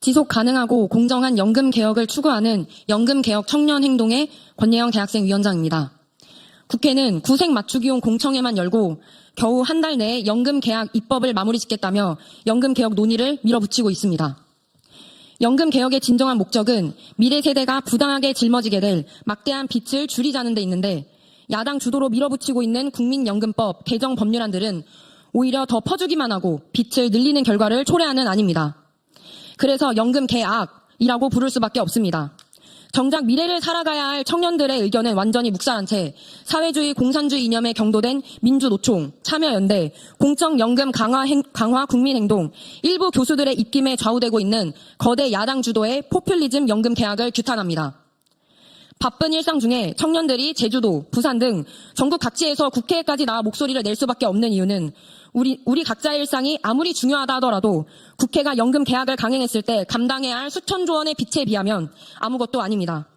지속 가능하고 공정한 연금 개혁을 추구하는 연금개혁 청년행동의 권예영 대학생 위원장입니다. 국회는 구색 맞추기용 공청회만 열고 겨우 한 달 내에 연금 개혁 입법을 마무리 짓겠다며 연금 개혁 논의를 밀어붙이고 있습니다. 연금 개혁의 진정한 목적은 미래 세대가 부당하게 짊어지게 될 막대한 빚을 줄이자는 데 있는데 야당 주도로 밀어붙이고 있는 국민연금법 개정 법률안들은 오히려 더 퍼주기만 하고 빚을 늘리는 결과를 초래하는 안입니다. 그래서 연금 개혁이라고 부를 수밖에 없습니다. 정작 미래를 살아가야 할 청년들의 의견은 완전히 묵살한 채 사회주의 공산주의 이념에 경도된 민주노총, 참여연대, 공적연금 강화 국민행동, 일부 교수들의 입김에 좌우되고 있는 거대 야당 주도의 포퓰리즘 연금 개혁을 규탄합니다. 바쁜 일상 중에 청년들이 제주도, 부산 등 전국 각지에서 국회에까지 나와 목소리를 낼 수밖에 없는 이유는 우리 각자의 일상이 아무리 중요하다 하더라도 국회가 연금 개혁을 강행했을 때 감당해야 할 수천조 원의 빚에 비하면 아무것도 아닙니다.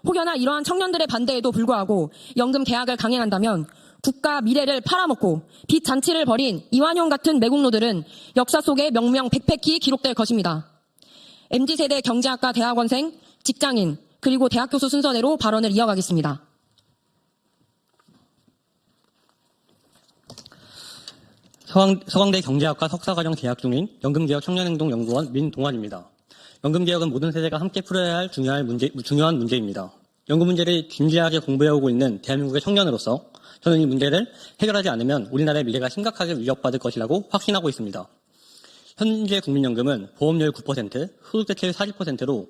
혹여나 이러한 청년들의 반대에도 불구하고 연금 개혁을 강행한다면 국가 미래를 팔아먹고 빚 잔치를 벌인 이완용 같은 매국노들은 역사 속에 명명백백히 기록될 것입니다. MZ세대 경제학과 대학원생, 직장인, 그리고 대학 교수 순서대로 발언을 이어가겠습니다. 서강대 경제학과 석사과정 재학 중인 연금개혁 청년행동연구원 민동환입니다. 연금개혁은 모든 세대가 함께 풀어야 할 중요한 문제입니다. 연금 문제를 진지하게 공부해오고 있는 대한민국의 청년으로서 저는 이 문제를 해결하지 않으면 우리나라의 미래가 심각하게 위협받을 것이라고 확신하고 있습니다. 현재 국민연금은 보험료율 9%, 소득대체율 40%로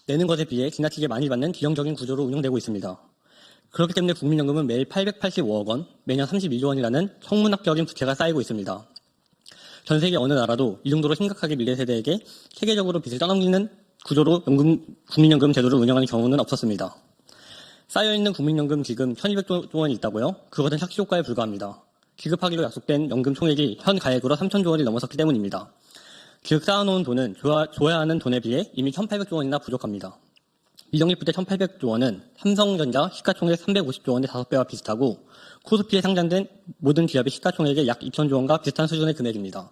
내는 것에 비해 지나치게 많이 받는 기형적인 구조로 운영되고 있습니다. 그렇기 때문에 국민연금은 매일 885억 원, 매년 31조 원이라는 천문학적인 부채가 쌓이고 있습니다. 전 세계 어느 나라도 이 정도로 심각하게 미래 세대에게 체계적으로 빚을 떠넘기는 구조로 국민연금 제도를 운영하는 경우는 없었습니다. 쌓여있는 국민연금 지금 1200조 원이 있다고요? 그것은 착시효과에 불과합니다. 지급하기로 약속된 연금 총액이 현 가액으로 3000조 원이 넘어섰기 때문입니다. 즉 쌓아놓은 돈은 줘야 하는 돈에 비해 이미 1800조 원이나 부족합니다. 미적립부채 1800조 원은 삼성전자 시가총액 350조 원의 5배와 비슷하고 코스피에 상장된 모든 기업의 시가총액의 약 2000조 원과 비슷한 수준의 금액입니다.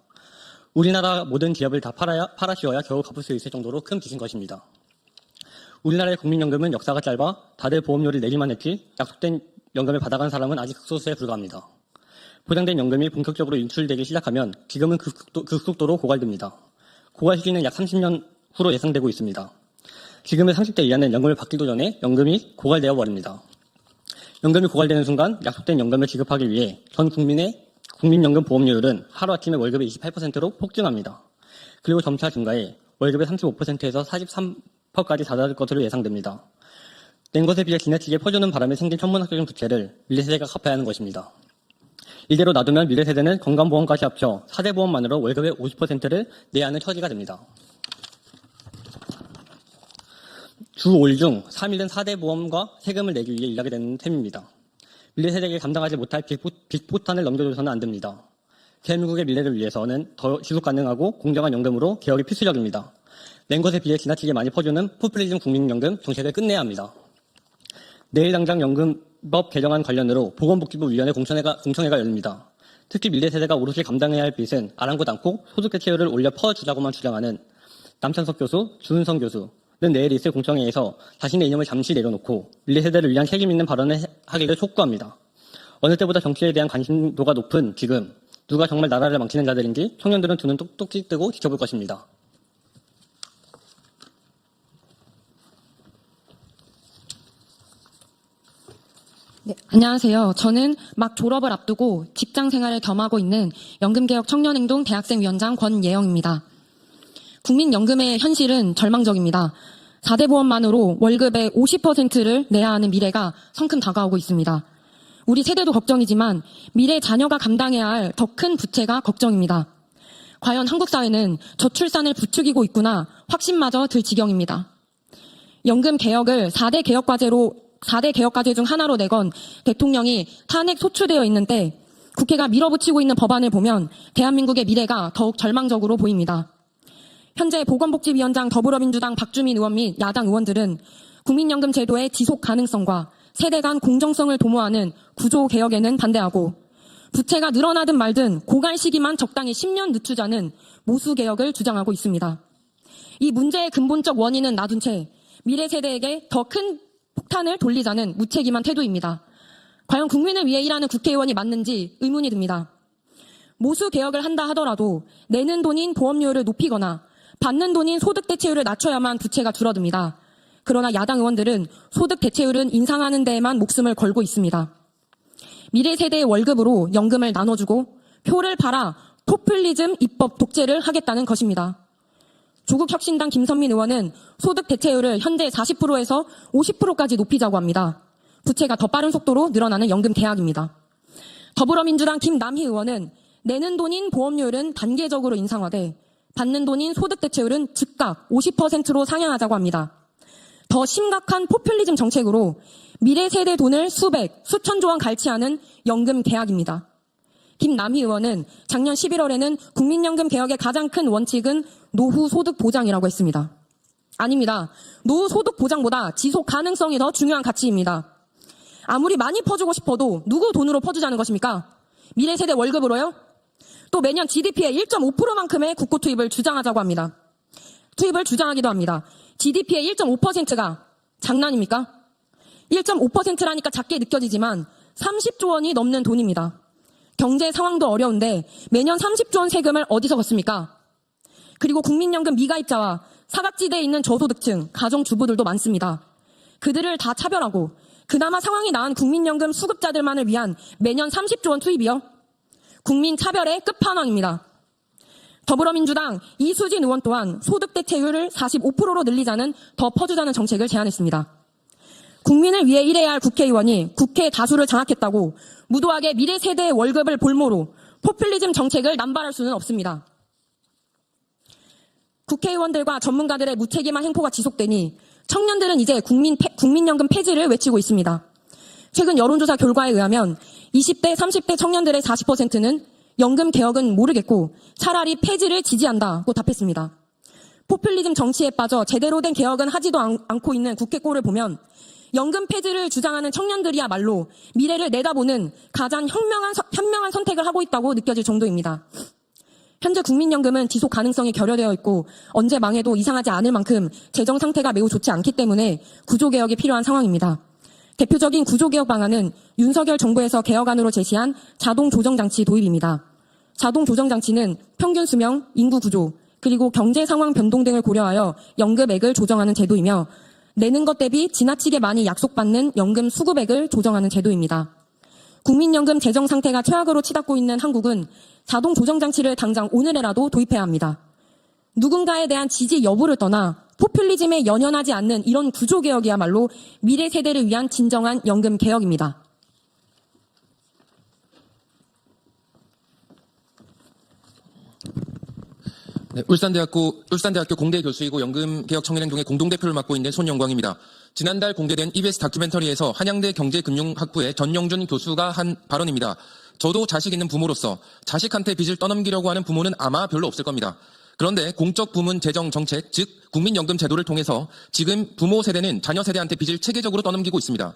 우리나라 모든 기업을 다 팔아씌워야 겨우 갚을 수 있을 정도로 큰 빚인 것입니다. 우리나라의 국민연금은 역사가 짧아 다들 보험료를 내기만 했지 약속된 연금을 받아간 사람은 아직 극소수에 불과합니다. 보장된 연금이 본격적으로 인출되기 시작하면 지금은 급속도로 고갈됩니다. 고갈 시기는 약 30년 후로 예상되고 있습니다. 지금의 30대 이하는 연금을 받기도 전에 연금이 고갈되어 버립니다. 연금이 고갈되는 순간 약속된 연금을 지급하기 위해 전 국민의 국민연금 보험료율은 하루아침에 월급의 28%로 폭증합니다. 그리고 점차 증가해 월급의 35%에서 43%까지 다다를 것으로 예상됩니다. 낸 것에 비해 지나치게 퍼주는 바람에 생긴 천문학적인 부채를 미래세대가 갚아야 하는 것입니다. 이대로 놔두면 미래세대는 건강보험까지 합쳐 4대 보험만으로 월급의 50%를 내야 하는 처지가 됩니다. 주 5일 중 3일은 4대 보험과 세금을 내기 위해 일하게 되는 셈입니다. 미래세대에게 감당하지 못할 빚포탄을 넘겨줘서는 안 됩니다. 대한민국의 미래를 위해서는 더 지속가능하고 공정한 연금으로 개혁이 필수적입니다. 낸 것에 비해 지나치게 많이 퍼주는 포퓰리즘 국민연금 정책을 끝내야 합니다. 내일 당장 연금법 개정안 관련으로 보건복지부위원회 공청회가 열립니다. 특히 미래세대가 오롯이 감당해야 할 빚은 아랑곳 않고 소득대체율을 올려 퍼주자고만 주장하는 남찬석 교수, 주은성 교수는 내일 있을 공청회에서 자신의 이념을 잠시 내려놓고 미래세대를 위한 책임 있는 발언을 하기를 촉구합니다. 어느 때보다 정치에 대한 관심도가 높은 지금 누가 정말 나라를 망치는 자들인지 청년들은 두 눈 똑똑히 뜨고 지켜볼 것입니다. 네, 안녕하세요. 저는 막 졸업을 앞두고 직장 생활을 겸하고 있는 연금개혁 청년행동 대학생위원장 권예영입니다. 국민연금의 현실은 절망적입니다. 4대 보험만으로 월급의 50%를 내야 하는 미래가 성큼 다가오고 있습니다. 우리 세대도 걱정이지만 미래 자녀가 감당해야 할 더 큰 부채가 걱정입니다. 과연 한국 사회는 저출산을 부추기고 있구나 확신마저 들 지경입니다. 연금 개혁을 4대 개혁과제 중 하나로 내건 대통령이 탄핵 소추되어 있는데 국회가 밀어붙이고 있는 법안을 보면 대한민국의 미래가 더욱 절망적으로 보입니다. 현재 보건복지위원장 더불어민주당 박주민 의원 및 야당 의원들은 국민연금 제도의 지속 가능성과 세대 간 공정성을 도모하는 구조 개혁에는 반대하고 부채가 늘어나든 말든 고갈 시기만 적당히 10년 늦추자는 모수 개혁을 주장하고 있습니다. 이 문제의 근본적 원인은 놔둔 채 미래 세대에게 더 큰 폭탄을 돌리자는 무책임한 태도입니다. 과연 국민을 위해 일하는 국회의원이 맞는지 의문이 듭니다. 모수 개혁을 한다 하더라도 내는 돈인 보험료를 높이거나 받는 돈인 소득 대체율을 낮춰야만 부채가 줄어듭니다. 그러나 야당 의원들은 소득 대체율은 인상하는 데에만 목숨을 걸고 있습니다. 미래 세대의 월급으로 연금을 나눠주고 표를 팔아 포퓰리즘 입법 독재를 하겠다는 것입니다. 조국혁신당 김선민 의원은 소득 대체율을 현재 40%에서 50%까지 높이자고 합니다. 부채가 더 빠른 속도로 늘어나는 연금 개혁입니다. 더불어민주당 김남희 의원은 내는 돈인 보험료율은 단계적으로 인상하되 받는 돈인 소득 대체율은 즉각 50%로 상향하자고 합니다. 더 심각한 포퓰리즘 정책으로 미래 세대 돈을 수백, 수천조 원 갈취하는 연금 개혁입니다. 김남희 의원은 작년 11월에는 국민연금 개혁의 가장 큰 원칙은 노후 소득 보장이라고 했습니다. 아닙니다. 노후 소득 보장보다 지속 가능성이 더 중요한 가치입니다. 아무리 많이 퍼주고 싶어도 누구 돈으로 퍼주자는 것입니까? 미래 세대 월급으로요? 또 매년 GDP의 1.5%만큼의 국고 투입을 주장하자고 합니다. 투입을 주장하기도 합니다. GDP의 1.5%가 장난입니까? 1.5%라니까 작게 느껴지지만 30조 원이 넘는 돈입니다. 경제 상황도 어려운데 매년 30조 원 세금을 어디서 걷습니까? 그리고 국민연금 미가입자와 사각지대에 있는 저소득층, 가정주부들도 많습니다. 그들을 다 차별하고 그나마 상황이 나은 국민연금 수급자들만을 위한 매년 30조 원 투입이요? 국민 차별의 끝판왕입니다. 더불어민주당 이수진 의원 또한 소득 대체율을 45%로 늘리자는 더 퍼주자는 정책을 제안했습니다. 국민을 위해 일해야 할 국회의원이 국회 다수를 장악했다고 무도하게 미래 세대의 월급을 볼모로 포퓰리즘 정책을 남발할 수는 없습니다. 국회의원들과 전문가들의 무책임한 행포가 지속되니 청년들은 이제 국민연금 폐지를 외치고 있습니다. 최근 여론조사 결과에 의하면 20대, 30대 청년들의 40%는 연금 개혁은 모르겠고 차라리 폐지를 지지한다고 답했습니다. 포퓰리즘 정치에 빠져 제대로 된 개혁은 하지도 않고 있는 국회 꼴을 보면 연금 폐지를 주장하는 청년들이야말로 미래를 내다보는 가장 현명한 선택을 하고 있다고 느껴질 정도입니다. 현재 국민연금은 지속 가능성이 결여되어 있고 언제 망해도 이상하지 않을 만큼 재정 상태가 매우 좋지 않기 때문에 구조개혁이 필요한 상황입니다. 대표적인 구조개혁 방안은 윤석열 정부에서 개혁안으로 제시한 자동조정장치 도입입니다. 자동조정장치는 평균 수명, 인구 구조, 그리고 경제 상황 변동 등을 고려하여 연금액을 조정하는 제도이며 내는 것 대비 지나치게 많이 약속받는 연금 수급액을 조정하는 제도입니다. 국민연금 재정 상태가 최악으로 치닫고 있는 한국은 자동조정장치를 당장 오늘에라도 도입해야 합니다. 누군가에 대한 지지 여부를 떠나 포퓰리즘에 연연하지 않는 이런 구조개혁이야말로 미래 세대를 위한 진정한 연금 개혁입니다. 네, 울산대학교 공대 교수이고 연금개혁 청년행동의 공동대표를 맡고 있는 손영광입니다. 지난달 공개된 EBS 다큐멘터리에서 한양대 경제금융학부의 전영준 교수가 한 발언입니다. 저도 자식 있는 부모로서 자식한테 빚을 떠넘기려고 하는 부모는 아마 별로 없을 겁니다. 그런데 공적 부문 재정 정책, 즉 국민연금 제도를 통해서 지금 부모 세대는 자녀 세대한테 빚을 체계적으로 떠넘기고 있습니다.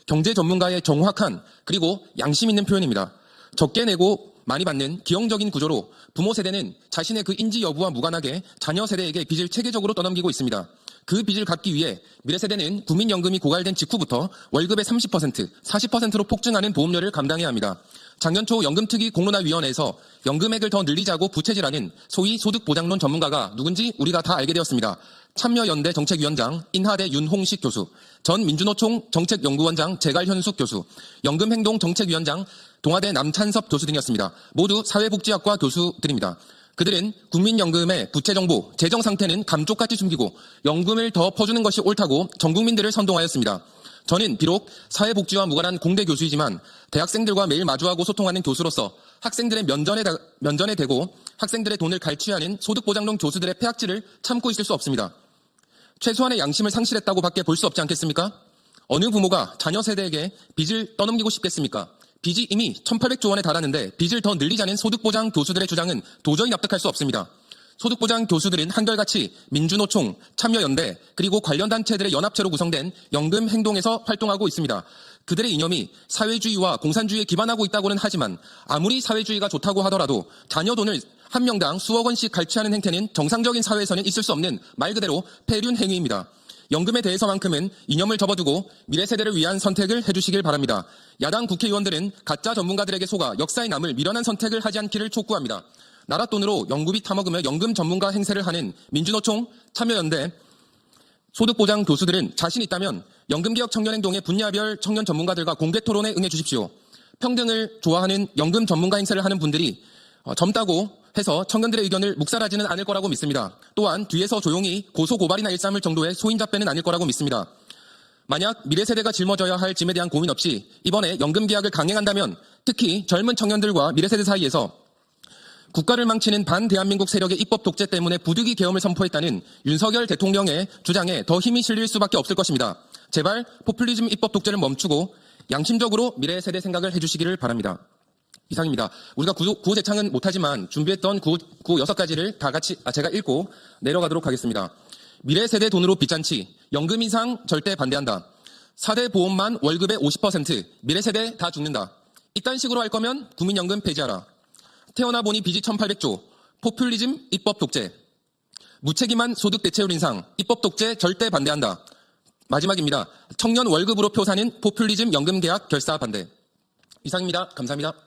경제 전문가의 정확한 그리고 양심 있는 표현입니다. 적게 내고 많이 받는 기형적인 구조로 부모 세대는 자신의 그 인지 여부와 무관하게 자녀 세대에게 빚을 체계적으로 떠넘기고 있습니다. 그 빚을 갚기 위해 미래 세대는 국민연금이 고갈된 직후부터 월급의 30%, 40%로 폭증하는 보험료를 감당해야 합니다. 작년 초 연금특위 공론화위원회에서 연금액을 더 늘리자고 부채질하는 소위 소득보장론 전문가가 누군지 우리가 다 알게 되었습니다. 참여연대 정책위원장 인하대 윤홍식 교수, 전 민주노총 정책연구원장 제갈현숙 교수, 연금행동정책위원장 동아대 남찬섭 교수 등이었습니다. 모두 사회복지학과 교수들입니다. 그들은 국민연금의 부채 정보, 재정 상태는 감쪽같이 숨기고 연금을 더 퍼주는 것이 옳다고 전 국민들을 선동하였습니다. 저는 비록 사회복지와 무관한 공대 교수이지만 대학생들과 매일 마주하고 소통하는 교수로서 학생들의 면전에 대고 학생들의 돈을 갈취하는 소득보장론 교수들의 폐악질을 참고 있을 수 없습니다. 최소한의 양심을 상실했다고 밖에 볼 수 없지 않겠습니까? 어느 부모가 자녀 세대에게 빚을 떠넘기고 싶겠습니까? 빚이 이미 1,800조 원에 달하는데 빚을 더 늘리자는 소득보장 교수들의 주장은 도저히 납득할 수 없습니다. 소득보장 교수들은 한결같이 민주노총, 참여연대, 그리고 관련 단체들의 연합체로 구성된 연금행동에서 활동하고 있습니다. 그들의 이념이 사회주의와 공산주의에 기반하고 있다고는 하지만 아무리 사회주의가 좋다고 하더라도 자녀 돈을 한 명당 수억 원씩 갈취하는 행태는 정상적인 사회에서는 있을 수 없는 말 그대로 폐륜 행위입니다. 연금에 대해서만큼은 이념을 접어두고 미래 세대를 위한 선택을 해주시길 바랍니다. 야당 국회의원들은 가짜 전문가들에게 속아 역사에 남을 미련한 선택을 하지 않기를 촉구합니다. 나라 돈으로 연구비 타먹으며 연금 전문가 행세를 하는 민주노총, 참여연대, 소득보장 교수들은 자신 있다면 연금개혁 청년행동의 분야별 청년 전문가들과 공개 토론에 응해 주십시오. 평등을 좋아하는 연금 전문가 행세를 하는 분들이 젊다고 해서 청년들의 의견을 묵살하지는 않을 거라고 믿습니다. 또한 뒤에서 조용히 고소고발이나 일삼을 정도의 소인잡배는 아닐 거라고 믿습니다. 만약 미래 세대가 짊어져야 할 짐에 대한 고민 없이 이번에 연금 개혁을 강행한다면 특히 젊은 청년들과 미래 세대 사이에서 국가를 망치는 반대한민국 세력의 입법 독재 때문에 부득이 계엄을 선포했다는 윤석열 대통령의 주장에 더 힘이 실릴 수밖에 없을 것입니다. 제발 포퓰리즘 입법 독재를 멈추고 양심적으로 미래 세대 생각을 해주시기를 바랍니다. 이상입니다. 우리가 구호 재창은 못하지만 준비했던 구호 6가지를 다 같이 제가 읽고 내려가도록 하겠습니다. 미래 세대 돈으로 빚잔치, 연금 인상 절대 반대한다. 4대 보험만 월급의 50%, 미래 세대 다 죽는다. 이딴 식으로 할 거면 국민연금 폐지하라. 태어나 보니 빚이 1800조, 포퓰리즘 입법 독재. 무책임한 소득 대체율 인상, 입법 독재 절대 반대한다. 마지막입니다. 청년 월급으로 표 사는 포퓰리즘 연금 계약 결사 반대. 이상입니다. 감사합니다.